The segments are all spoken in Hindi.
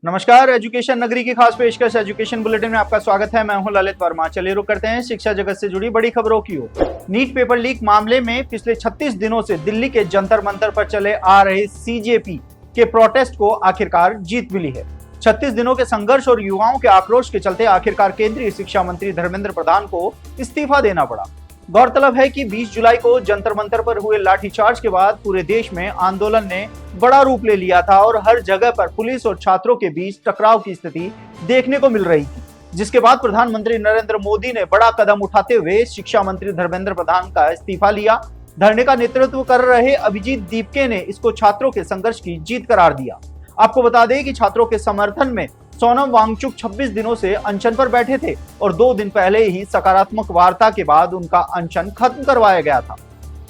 नमस्कार, एजुकेशन नगरी की खास पेशकश एजुकेशन बुलेटिन में आपका स्वागत है। मैं हूं ललित वर्मा। चलिए रुक करते हैं शिक्षा जगत से जुड़ी बड़ी खबरों की ओर। नीट पेपर लीक मामले में पिछले 36 दिनों से दिल्ली के जंतर मंतर पर चले आ रहे सीजेपी के प्रोटेस्ट को आखिरकार जीत मिली है। 36 दिनों के संघर्ष और युवाओं के आक्रोश के चलते आखिरकार केंद्रीय शिक्षा मंत्री धर्मेंद्र प्रधान को इस्तीफा देना पड़ा। गौरतलब है कि 20 जुलाई को जंतर मंतर पर हुए लाठीचार्ज के बाद पूरे देश में आंदोलन ने बड़ा रूप ले लिया था और हर जगह पर पुलिस और छात्रों के बीच टकराव की स्थिति देखने को मिल रही थी, जिसके बाद प्रधानमंत्री नरेंद्र मोदी ने बड़ा कदम उठाते हुए शिक्षा मंत्री धर्मेंद्र प्रधान का इस्तीफा लिया। धरने का नेतृत्व कर रहे अभिजीत दीपके ने इसको छात्रों के संघर्ष की जीत करार दिया। आपको बता दें कि छात्रों के समर्थन में सोनम वांगचुक 26 दिनों से अनशन पर बैठे थे और 2 दिन पहले ही सकारात्मक वार्ता के बाद उनका अनशन खत्म करवाया गया था।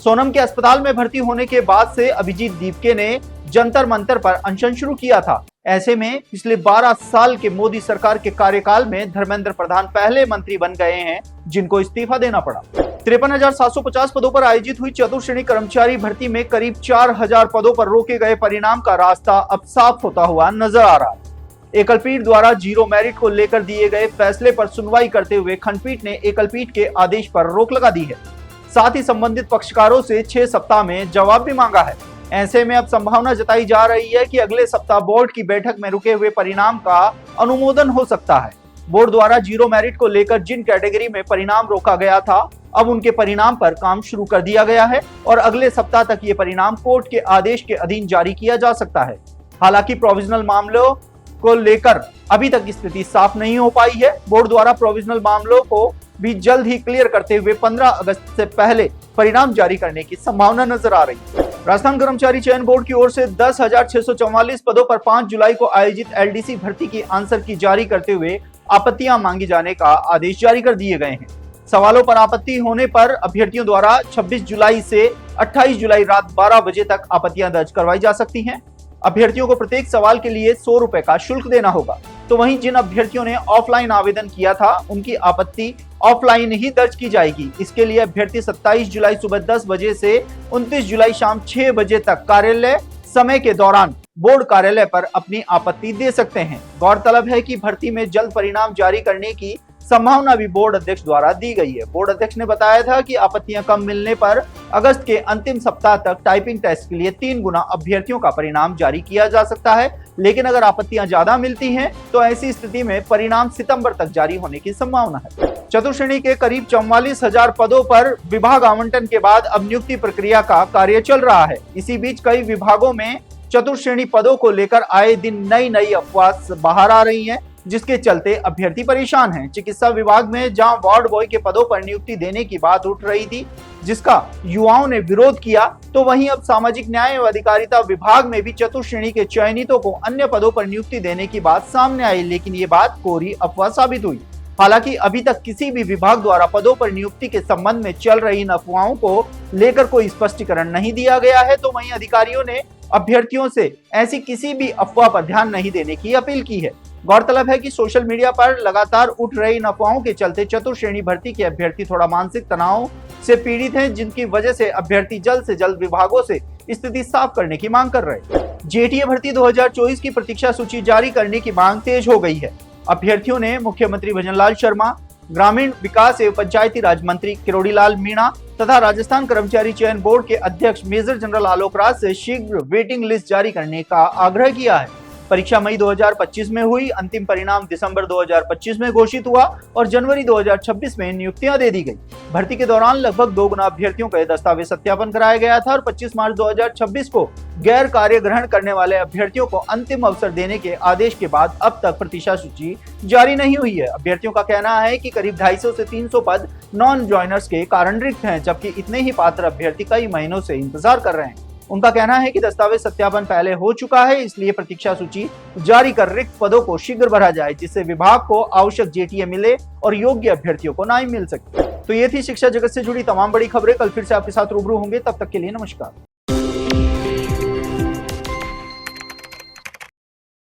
सोनम के अस्पताल में भर्ती होने के बाद से अभिजीत दीपके ने जंतर मंतर पर अनशन शुरू किया था। ऐसे में पिछले 12 साल के मोदी सरकार के कार्यकाल में धर्मेंद्र प्रधान पहले मंत्री बन गए हैं जिनको इस्तीफा देना पड़ा। 53,750 पदों पर आयोजित हुई चतुर्श्रेणी कर्मचारी भर्ती में करीब 4,000 पदों पर रोके गए परिणाम का रास्ता अब साफ होता हुआ नजर आ रहा है। एकलपीठ द्वारा जीरो मेरिट को लेकर दिए गए फैसले पर सुनवाई करते हुए खंडपीठ ने एकलपीठ के आदेश पर रोक लगा दी है। साथ ही संबंधित पक्षकारों से 6 सप्ताह में जवाब भी मांगा है। ऐसे में अब संभावना जताई जा रही है कि अगले सप्ताह बोर्ड की बैठक में रुके हुए परिणाम का अनुमोदन हो सकता है। बोर्ड द्वारा जीरो मेरिट को लेकर जिन कैटेगरी में परिणाम रोका गया था, अब उनके परिणाम पर काम शुरू कर दिया गया है और अगले सप्ताह तक ये परिणाम कोर्ट के आदेश के अधीन जारी किया जा सकता है। हालांकि प्रोविजनल मामलों को लेकर अभी तक स्थिति साफ नहीं हो पाई है। बोर्ड द्वारा प्रोविजनल मामलों को भी जल्द ही क्लियर करते हुए 15 अगस्त से पहले परिणाम जारी करने की संभावना नजर आ रही है। राजस्थान कर्मचारी चयन बोर्ड की ओर से 10,644 पदों पर 5 जुलाई को आयोजित एलडीसी भर्ती की आंसर की जारी करते हुए आपत्तियां मांगी जाने का आदेश जारी कर दिए गए हैं। सवालों पर आपत्ति होने पर अभ्यर्थियों द्वारा 26 जुलाई से 28 जुलाई रात 12 बजे तक आपत्तियां दर्ज करवाई जा सकती हैं। अभ्यर्थियों को प्रत्येक सवाल के लिए 100 रुपए का शुल्क देना होगा। तो वहीं जिन अभ्यर्थियों ने ऑफलाइन आवेदन किया था उनकी आपत्ति ऑफलाइन ही दर्ज की जाएगी। इसके लिए अभ्यर्थी 27 जुलाई सुबह 10 बजे से 29 जुलाई शाम 6 बजे तक कार्यालय समय के दौरान बोर्ड कार्यालय पर अपनी आपत्ति दे सकते हैं। गौरतलब है कि भर्ती में जल्द परिणाम जारी करने की संभावना भी बोर्ड अध्यक्ष द्वारा दी गई है। बोर्ड अध्यक्ष ने बताया था कि आपत्तियां कम मिलने पर अगस्त के अंतिम सप्ताह तक टाइपिंग टेस्ट के लिए 3 गुना अभ्यर्थियों का परिणाम जारी किया जा सकता है, लेकिन अगर आपत्तियां ज्यादा मिलती हैं तो ऐसी स्थिति में परिणाम सितंबर तक जारी होने की संभावना है। चतुर्श्रेणी के करीब 44,000 पदों पर विभाग आवंटन के बाद अब नियुक्ति प्रक्रिया का कार्य चल रहा है। इसी बीच कई विभागों में चतुर्श्रेणी पदों को लेकर आए दिन नई अफवाह बाहर आ रही है, जिसके चलते अभ्यर्थी परेशान हैं। चिकित्सा विभाग में जहां वार्ड बॉय के पदों पर नियुक्ति देने की बात उठ रही थी, जिसका युवाओं ने विरोध किया, तो वहीं अब सामाजिक न्याय एवं अधिकारिता विभाग में भी चतुर्श्रेणी के चयनितों को अन्य पदों पर नियुक्ति देने की बात सामने आई, लेकिन ये बात कोरी अफवाह साबित हुई। हालांकि अभी तक किसी भी विभाग द्वारा पदों पर नियुक्ति के संबंध में चल रही इन अफवाहों को लेकर कोई स्पष्टीकरण नहीं दिया गया है। तो वहीं अधिकारियों ने अभ्यर्थियों से ऐसी किसी भी अफवाह पर ध्यान नहीं देने की अपील की है। गौरतलब है कि सोशल मीडिया पर लगातार उठ रही इन अफवाहों के चलते चतुर्श्रेणी भर्ती के अभ्यर्थी थोड़ा मानसिक तनाव से पीड़ित हैं, जिनकी वजह से अभ्यर्थी जल्द से जल्द विभागों से स्थिति साफ करने की मांग कर रहे हैं। जेटीए भर्ती 2024 की प्रतीक्षा सूची जारी करने की मांग तेज हो गई है। अभ्यर्थियों ने मुख्यमंत्री भजनलाल शर्मा, ग्रामीण विकास एवं पंचायती राज मंत्री किरोड़ीलाल मीणा तथा राजस्थान कर्मचारी चयन बोर्ड के अध्यक्ष मेजर जनरल आलोक राज से शीघ्र वेटिंग लिस्ट जारी करने का आग्रह किया है। परीक्षा मई 2025 में हुई, अंतिम परिणाम दिसंबर 2025 में घोषित हुआ और जनवरी 2026 में नियुक्तियां दे दी गई। भर्ती के दौरान लगभग 2 गुना अभ्यर्थियों का दस्तावेज सत्यापन कराया गया था और 25 मार्च 2026 को गैर कार्य ग्रहण करने वाले अभ्यर्थियों को अंतिम अवसर देने के आदेश के बाद अब तक प्रतीक्षा सूची जारी नहीं हुई है। अभ्यर्थियों का कहना है कि करीब 250 से 300 पद नॉन ज्वाइनर्स के कारण रिक्त हैं, जबकि इतने ही पात्र अभ्यर्थी कई महीनों से इंतजार कर रहे हैं। उनका कहना है कि दस्तावेज सत्यापन पहले हो चुका है, इसलिए प्रतीक्षा सूची जारी कर रिक्त पदों को शीघ्र भरा जाए, जिससे विभाग को आवश्यक जेटीए मिले और योग्य अभ्यर्थियों को न्याय मिल सके। तो ये थी शिक्षा जगत से जुड़ी तमाम बड़ी खबरें। कल फिर से आपके साथ रूबरू होंगे, तब तक के लिए नमस्कार।